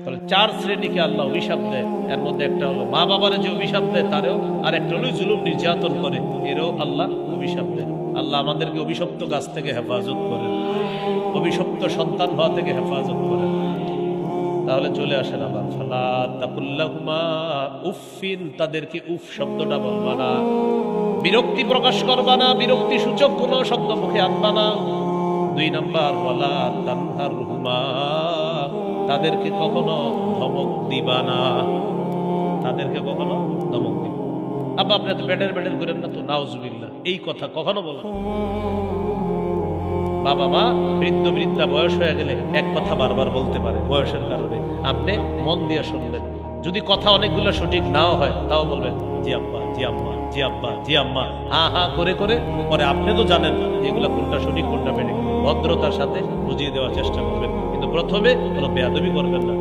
তাহলে 4 শ্রেণীকে আল্লাহ অভিশাপ দেয়। এর মধ্যে একটা হলো মা বাবারে যে অভিশাপ দেয় তারেও, আর একটা হলো জুলুম নির্যাতন করে এরও আল্লাহ অভিশাপ দেয়। আল্লাহ আমাদেরকে অভিশপ্ত গাছ থেকে হেফাজত করেন, অভিশপ্ত সন্তান হওয়া থেকে হেফাজত করেন। তাহলে চলে আসেন আবার ফালা তাকুল্লাহুমা উফিন, তাদেরকে উফ শব্দটা বলবা না, বিরক্তি প্রকাশ করবা না, বিরক্তি সূচক কোনো শব্দ মুখে আনবা না। 2 নাম্বার ওয়ালা তানহারহুমা, তাদেরকে কখনো ধমক দিবা না, তাদেরকে কখনো ধমক দিবা। আব্বা আপনি তো বেডের করেন না তো, নাউজুবিল্লাহ, এই কথা কখনো বলেন। বাবা মা বৃদ্ধা বয়স হয়ে গেলে এক কথা বারবার বলতে পারে বয়সের কারণে, আপনি মন দিয়ে শুনবেন। যদি কথা অনেকগুলো সঠিক নাও হয় তাও বলবেন জি আব্বা, জি আম্মা, জি আব্বা, জি আম্মা, হা হা করে করে। পরে আপনি তো জানেন এগুলো কোনটা সঠিক কোনটা বেঠিক, ভদ্রতার সাথে বুঝিয়ে দেওয়ার চেষ্টা করবেন, কিন্তু প্রথমে কোনো বেয়াদবি করবেন না।